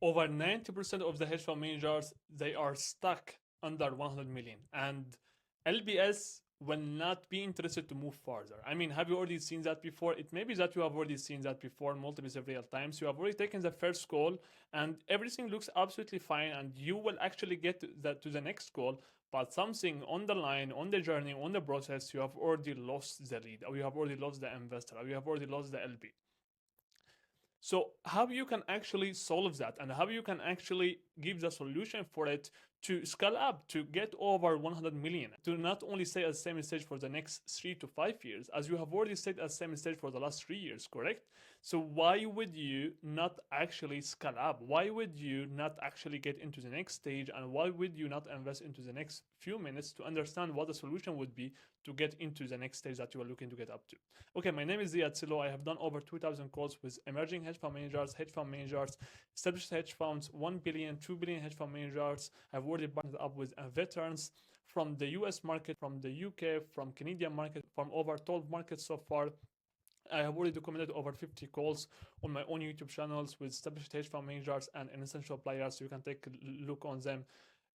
over 90% of the hedge fund managers, they are stuck under 100 million, and LBS will not be interested to move further. I mean, have you already seen that before? It may be that you have already seen that before multiple several times. You have already taken the first call and everything looks absolutely fine, and you will actually get to the next call, but something on the line, on the journey, on the process, you have already lost the lead, or you have already lost the investor, or you have already lost the LP. So how you can actually solve that, and how you can actually give the solution for it to scale up to get over 100 million, to not only stay at the same stage for the next 3 to 5 years, as you have already stayed at the same stage for the last 3 years, correct? So why would you not actually scale up? Why would you not actually get into the next stage? And why would you not invest into the next few minutes to understand what the solution would be to get into the next stage that you are looking to get up to? Okay, my name is Ziad Silo. I have done over 2,000 calls with emerging hedge fund managers, established hedge funds, 1 billion, 2 billion hedge fund managers. I've already partnered up with veterans from the US market, from the UK, from Canadian market, from over 12 markets so far. I have already documented over 50 calls on my own YouTube channels with established hedge fund managers and essential players, so you can take a look on them,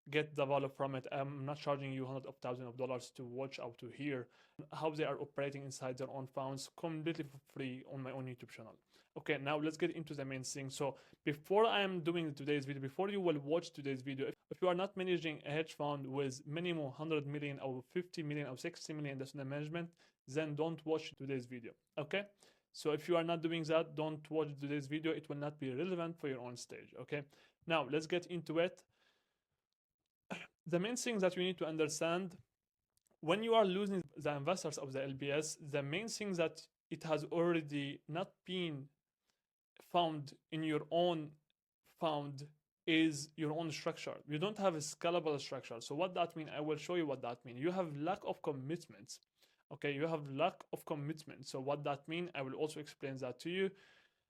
get the value from it. I'm not charging you hundreds of thousands of dollars to watch or to hear how they are operating inside their own funds completely for free on my own YouTube channel. Okay, now let's get into the main thing. So before I am doing today's video, before you will watch today's video, if you are not managing a hedge fund with minimum 100 million or 50 million or 60 million investment management, then don't watch today's video. Okay, so if you are not doing that, don't watch today's video. It will not be relevant for your own stage. Okay, now let's get into it. The main thing that you need to understand, when you are losing the investors of the LBS, the main thing that it has already not been found in your own fund is your own structure. You don't have a scalable structure. So what that means, I will show you what that means. You have lack of commitments. Okay, you have lack of commitment. So what that means, I will also explain that to you.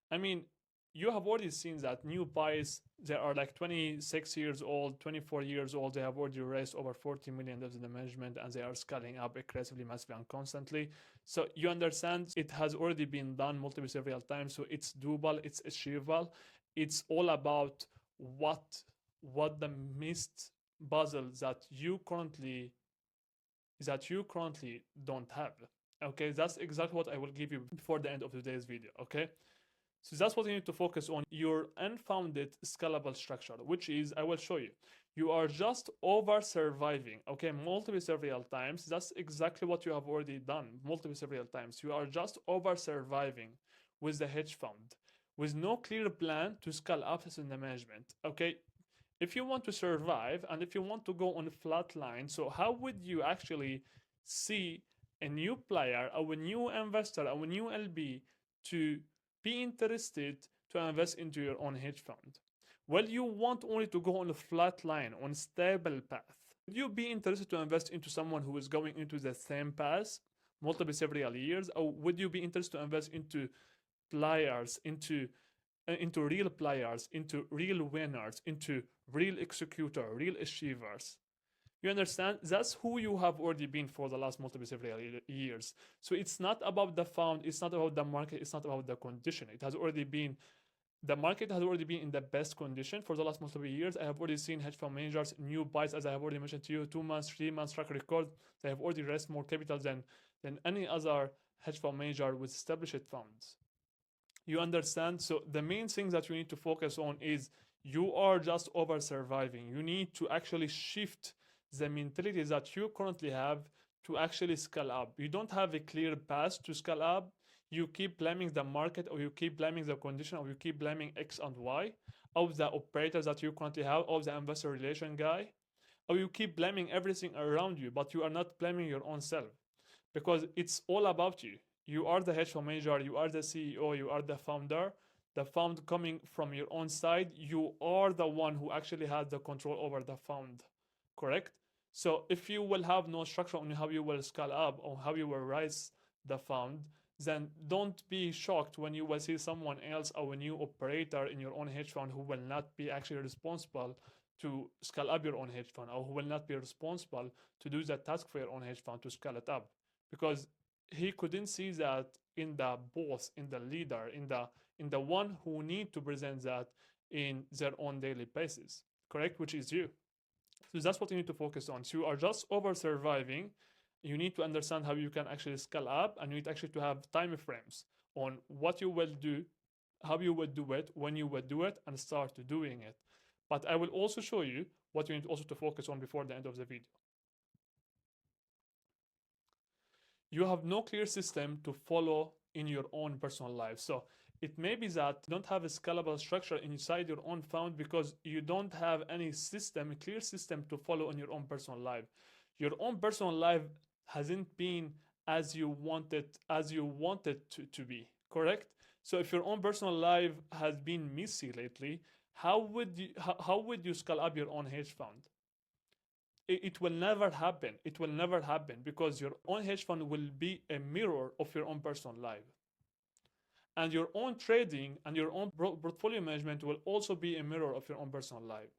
I mean, you have already seen that new buys, they are like 26 years old, 24 years old. They have already raised over 40 million in the management, and they are scaling up aggressively, massively, and constantly. So you understand it has already been done multiple several times. So it's doable, it's achievable. It's all about what the missed puzzle that you currently don't have. Okay, that's exactly what I will give you before the end of today's video. Okay, so that's what you need to focus on, your unfounded scalable structure, which is, I will show you. You are just over surviving, okay, multiple several times. That's exactly what you have already done multiple several times. You are just over surviving with the hedge fund, with no clear plan to scale up in the management, okay? If you want to survive and if you want to go on a flat line, so how would you actually see a new player or a new investor or a new LB to be interested to invest into your own hedge fund? Well, you want only to go on a flat line, on a stable path. Would you be interested to invest into someone who is going into the same path multiple several years, or would you be interested to invest into players, into real players, into real winners, into real executor, real achievers? You understand? That's who you have already been for the last multiple several years. So it's not about the fund, it's not about the market, it's not about the condition. It has already been, the market has already been in the best condition for the last multiple years. I have already seen hedge fund managers, new buys, as I have already mentioned to you, 2 months, 3 months track record. They have already raised more capital than any other hedge fund manager with established funds. You understand? So the main thing that you need to focus on is you are just over surviving. You need to actually shift the mentality that you currently have to actually scale up. You don't have a clear path to scale up. You keep blaming the market, or you keep blaming the condition, or you keep blaming X and Y of the operators that you currently have, of the investor relation guy, or you keep blaming everything around you, but you are not blaming your own self, because it's all about you. You are the hedge fund manager, you are the CEO, you are the founder. The fund coming from your own side, you are the one who actually has the control over the fund, correct? So if you will have no structure on how you will scale up or how you will raise the fund, then don't be shocked when you will see someone else or a new operator in your own hedge fund who will not be actually responsible to scale up your own hedge fund, or who will not be responsible to do that task for your own hedge fund to scale it up, because he couldn't see that in the boss, in the leader, in the one who need to present that in their own daily basis, correct? Which is you. So that's what you need to focus on. So you are just over surviving. You need to understand how you can actually scale up, and you need actually to have time frames on what you will do, how you will do it, when you will do it, and start doing it. But I will also show you what you need also to focus on before the end of the video. You have no clear system to follow in your own personal life. So it may be that you don't have a scalable structure inside your own fund because you don't have any system, a clear system to follow in your own personal life. Your own personal life hasn't been as you wanted to be, correct? So if your own personal life has been messy lately, how would you scale up your own hedge fund? It will never happen. It will never happen because your own hedge fund will be a mirror of your own personal life. And your own trading and your own portfolio management will also be a mirror of your own personal life.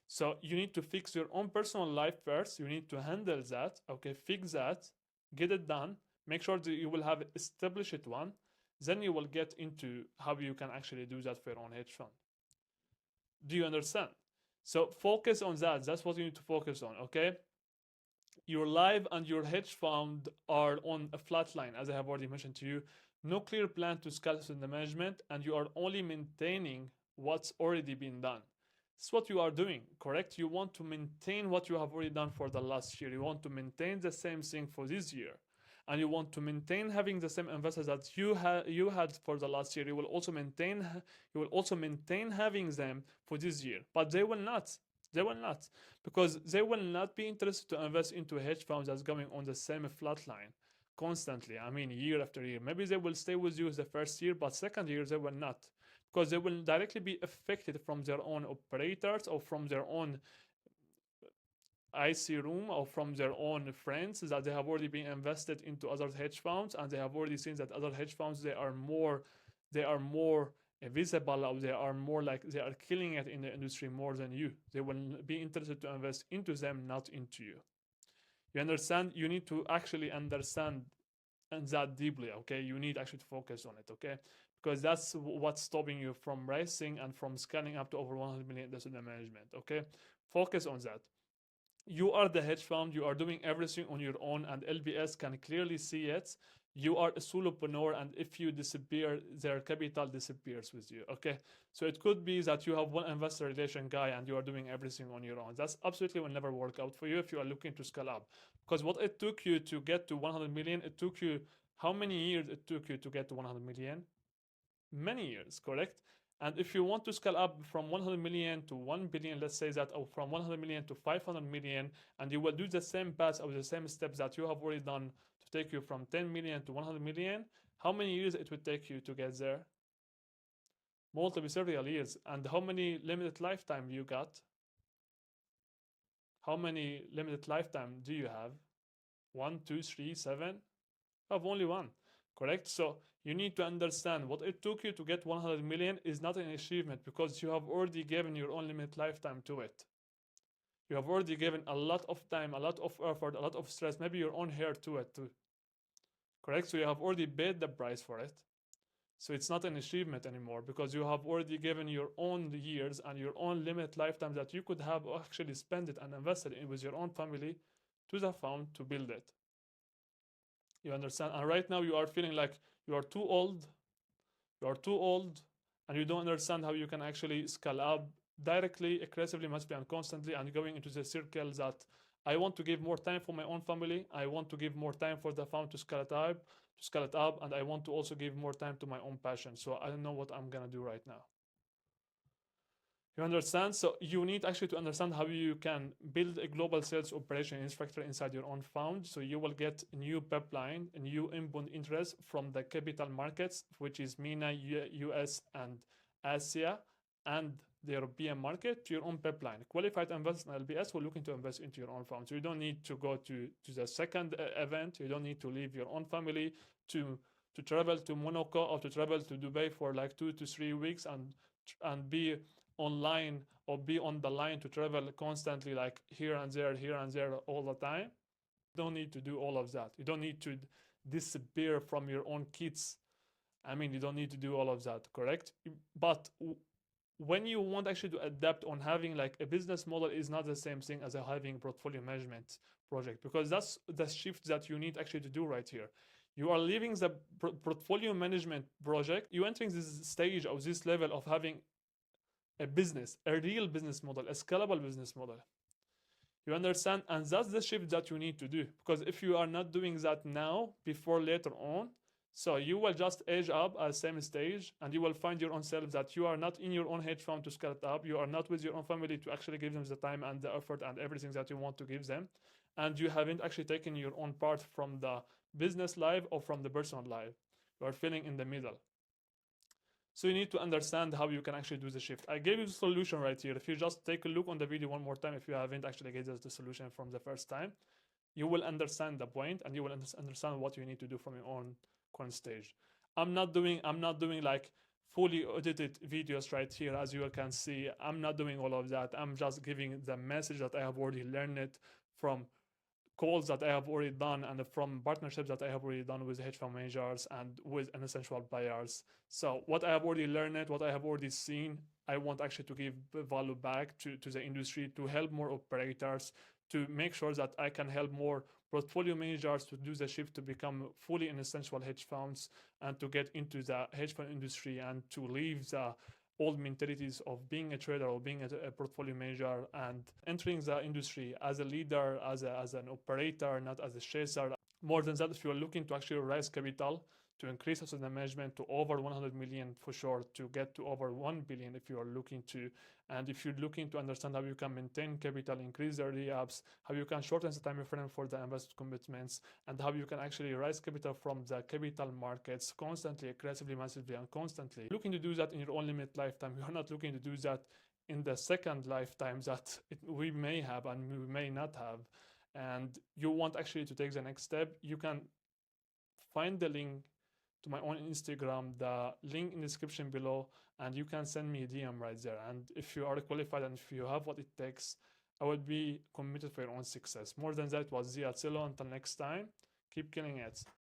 So you need to fix your own personal life first. You need to handle that. Okay, fix that, get it done. Make sure that you will have established one. Then you will get into how you can actually do that for your own hedge fund. Do you understand? So focus on that. That's what you need to focus on, okay? Your life and your hedge fund are on a flat line, as I have already mentioned to you. No clear plan to scale the management, and you are only maintaining what's already been done. That's what you are doing, correct? You want to maintain what you have already done for the last year. You want to maintain the same thing for this year. And you want to maintain having the same investors that you had for the last year. You will also maintain having them for this year. But they will not. They will not, because they will not be interested to invest into a hedge fund that's going on the same flat line constantly. I mean, year after year. Maybe they will stay with you the first year, but second year they will not, because they will directly be affected from their own operators or from their own IC room or from their own friends that they have already been invested into other hedge funds, and they have already seen that other hedge funds they are more visible, or they are more like they are killing it in the industry more than you. They will be interested to invest into them, not into you. You understand? You need to actually understand and that deeply, okay? You need actually to focus on it, okay? Because that's what's stopping you from rising and from scaling up to over 100 million in the management, okay? Focus on that. You are the hedge fund. You are doing everything on your own, and LPs can clearly see it. You are a solopreneur, and if you disappear, their capital disappears with you, okay? So it could be that you have one investor relation guy and you are doing everything on your own. That's absolutely will never work out for you if you are looking to scale up. Because what it took you to get to 100 million, it took you, how many years it took you to get to 100 million? Many years, correct? And if you want to scale up from 100 million to 1 billion, let's say that, or from 100 million to 500 million, and you will do the same path or the same steps that you have already done to take you from 10 million to 100 million, how many years it would take you to get there? Multiple several years. And how many limited lifetime you got? How many limited lifetime do you have? 1, 2, 3, 7? You have only one, correct? So you need to understand what it took you to get 100 million is not an achievement, because you have already given your own limited lifetime to it. You have already given a lot of time, a lot of effort, a lot of stress, maybe your own hair to it too, correct? So you have already paid the price for it. So it's not an achievement anymore, because you have already given your own years and your own limited lifetime that you could have actually spent it and invested in with your own family to the fund to build it. You understand? And right now you are feeling like you are too old. You are too old, and you don't understand how you can actually scale up directly, aggressively, massively, and constantly, and going into the circle that I want to give more time for my own family. I want to give more time for the fund to scale it up, and I want to also give more time to my own passion. So I don't know what I'm gonna do right now. You understand? So you need actually to understand how you can build a global sales operation infrastructure inside your own fund. So you will get a new pipeline, a new inbound interest from the capital markets, which is MENA, US, and Asia, and the European market, to your own pipeline. Qualified investors and LPs will looking to invest into your own fund. So you don't need to go to the second event. You don't need to leave your own family to travel to Monaco or to travel to Dubai for like 2 to 3 weeks and be online or be on the line to travel constantly, like here and there all the time. You don't need to do all of that. You don't need to disappear from your own kids. I mean, you don't need to do all of that, correct? But when you want actually to adapt on having like a business model is not the same thing as a having portfolio management project, because that's the shift that you need actually to do right here. You are leaving the portfolio management project, you entering this stage or this level of having a business, a real business model, a scalable business model. You understand? And that's the shift that you need to do, because if you are not doing that now, before later on, so you will just age up at the same stage, and you will find your own self that you are not in your own hedge fund to scale it up. You are not with your own family to actually give them the time and the effort and everything that you want to give them. And you haven't actually taken your own part from the business life or from the personal life. You are feeling in the middle. So you need to understand how you can actually do the shift. I gave you the solution right here. If you just take a look on the video one more time, if you haven't actually get the solution from the first time, you will understand the point and you will understand what you need to do from your own current stage. I'm not doing like fully audited videos right here, as you can see. I'm not doing all of that. I'm just giving the message that I have already learned it from calls that I have already done and from partnerships that I have already done with hedge fund managers and with essential buyers. So what I have already learned, what I have already seen, I want actually to give value back to the industry, to help more operators, to make sure that I can help more portfolio managers to do the shift to become fully in essential hedge funds and to get into the hedge fund industry and to leave the old mentalities of being a trader or being a portfolio manager and entering the industry as a leader, as an operator, not as a chaser. More than that, if you are looking to actually raise capital to increase asset management to over 100 million for sure, to get to over 1 billion if you are looking to, and if you're looking to understand how you can maintain capital, increase the re-ups, how you can shorten the time frame for the investment commitments, and how you can actually raise capital from the capital markets constantly, aggressively, massively, and constantly. Looking to do that in your own limited lifetime. You're not looking to do that in the second lifetime that we may have and we may not have. And you want actually to take the next step, you can find the link to my own Instagram, the link in the description below, and you can send me a DM right there. And if you are qualified and if you have what it takes, I would be committed for your own success. More than that, it was Zia Until next time, keep killing it.